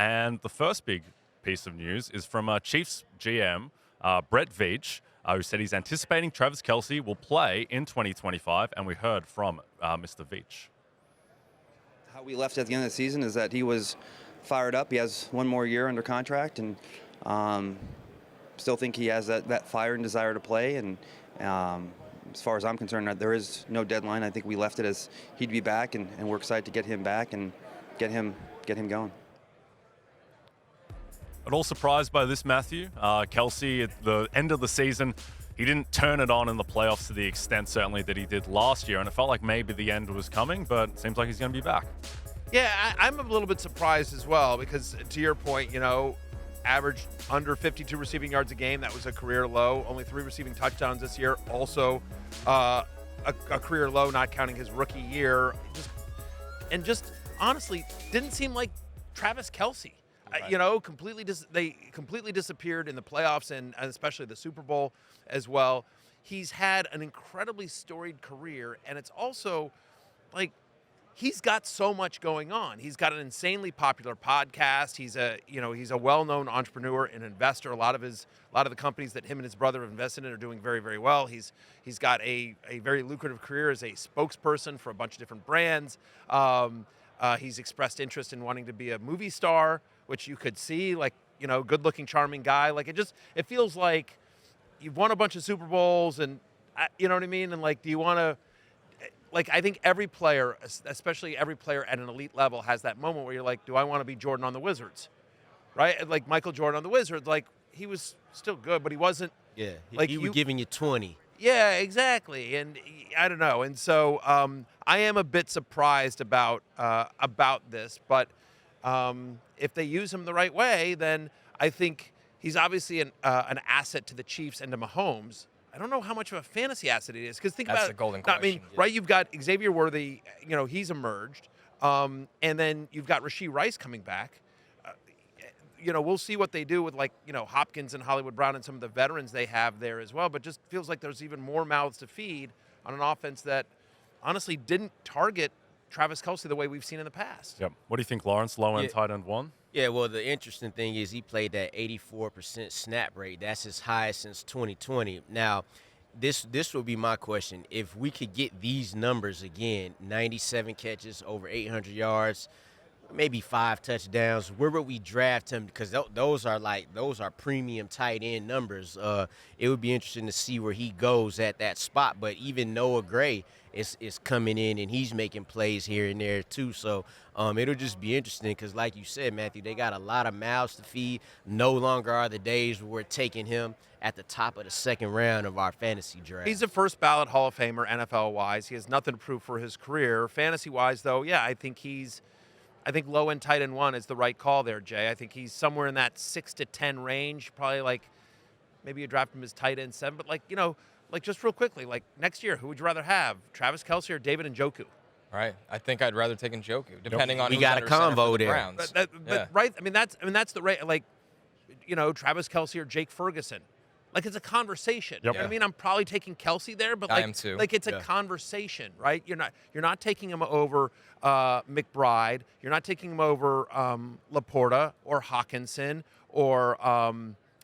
And the first big piece of news is from Chiefs GM Brett Veach, who said he's anticipating Travis Kelce will play in 2025, and we heard from Mr. Veach. How we left at the end of the season is that he was fired up. He has one more year under contract, and still think he has that fire and desire to play. And as far as I'm concerned, there is no deadline. I think we left it as he'd be back, and we're excited to get him back and get him going. At all surprised by this, Matthew? Kelce, at the end of the season, he didn't turn it on in the playoffs to the extent, certainly, that he did last year, and it felt like maybe the end was coming, but it seems like he's going to be back. Yeah, I'm a little bit surprised as well because, to your point, averaged under 52 receiving yards a game. That was a career low. Only 3 receiving touchdowns this year. Also a career low, not counting his rookie year. Just honestly, didn't seem like Travis Kelce. Right. They completely disappeared in the playoffs and especially the Super Bowl as well. He's had an incredibly storied career, and it's also like he's got so much going on. He's got an insanely popular podcast. He's a well-known entrepreneur and investor. A lot of the companies that him and his brother have invested in are doing very, very well. He's got a very lucrative career as a spokesperson for a bunch of different brands. He's expressed interest in wanting to be a movie star, which you could see, good-looking, charming guy. It feels like you've won a bunch of Super Bowls, and you know what I mean? And do you want to, I think every player, especially every player at an elite level, has that moment where you're like, do I want to be Jordan on the Wizards? Right? Like Michael Jordan on the Wizards, he was still good, but he wasn't. Yeah, he was giving you 20. Yeah, exactly. And I don't know. And so I am a bit surprised about this, but if they use him the right way, then I think he's obviously an asset to the Chiefs and to Mahomes. I don't know how much of a fantasy asset it is, because think That's about the golden it. question. Yeah. Right? You've got Xavier Worthy. He's emerged, and then you've got Rashee Rice coming back. We'll see what they do with Hopkins and Hollywood Brown and some of the veterans they have there as well. But just feels like there's even more mouths to feed on an offense that honestly didn't target Travis Kelce the way we've seen in the past. Yep. What do you think, Lawrence? Low-end tight end 1? Yeah, well, the interesting thing is he played that 84% snap rate. That's his highest since 2020. Now, this will be my question. If we could get these numbers again, 97 catches, over 800 yards, maybe 5 touchdowns, where would we draft him? Because those are premium tight end numbers. It would be interesting to see where he goes at that spot. But even Noah Gray is coming in, and he's making plays here and there too. So it'll just be interesting because, like you said, Matthew, they got a lot of mouths to feed. No longer are the days where we're taking him at the top of the second round of our fantasy draft. He's a first-ballot Hall of Famer, NFL-wise. He has nothing to prove for his career. Fantasy-wise, though, yeah, I think low-end tight end 1 is the right call there, Jay. I think he's somewhere in that 6 to 10 range, probably maybe you draft him as tight end 7. But, just real quickly, next year, who would you rather have, Travis Kelce or David Njoku? Right. I think I'd rather take Njoku, depending on we who's got a under center convo for the there. Browns. But right, that's the right, Travis Kelce or Jake Ferguson. It's a conversation. Yep. You know what I mean? I'm probably taking Kelce there, but I am too. It's a conversation, right? You're not taking him over McBride. You're not taking him over Laporta or Hawkinson or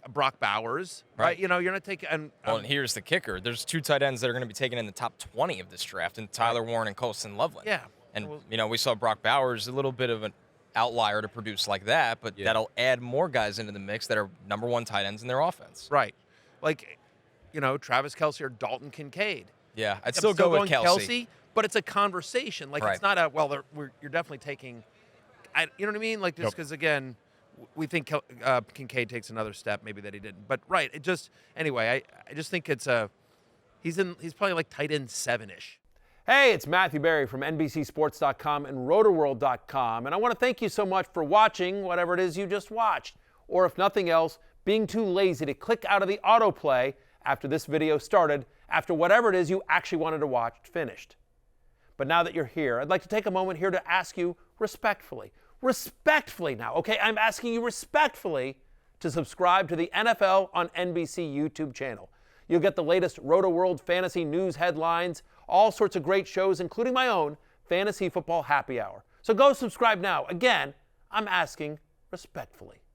Brock Bowers, right? You're not taking. And here's the kicker: there's 2 tight ends that are going to be taken in the top 20 of this draft, and Tyler Warren and Colston Loveland. Yeah. And we saw Brock Bowers, a little bit of an outlier to produce like that, but that'll add more guys into the mix that are number 1 tight ends in their offense. Right. Travis Kelce or Dalton Kincaid. Yeah, I'd still go with Kelce. But it's a conversation. Right. It's not you're definitely taking, you know what I mean? Just because, again, we think Kincaid takes another step, maybe that he didn't. But, right, I just think he's probably tight end 7-ish. Hey, it's Matthew Berry from NBCSports.com and Rotoworld.com, and I want to thank you so much for watching whatever it is you just watched, or if nothing else, being too lazy to click out of the autoplay after this video started, after whatever it is you actually wanted to watch finished. But now that you're here, I'd like to take a moment here to ask you respectfully now, okay? I'm asking you respectfully to subscribe to the NFL on NBC YouTube channel. You'll get the latest Roto-World fantasy news headlines, all sorts of great shows, including my own Fantasy Football Happy Hour. So go subscribe now. Again, I'm asking respectfully.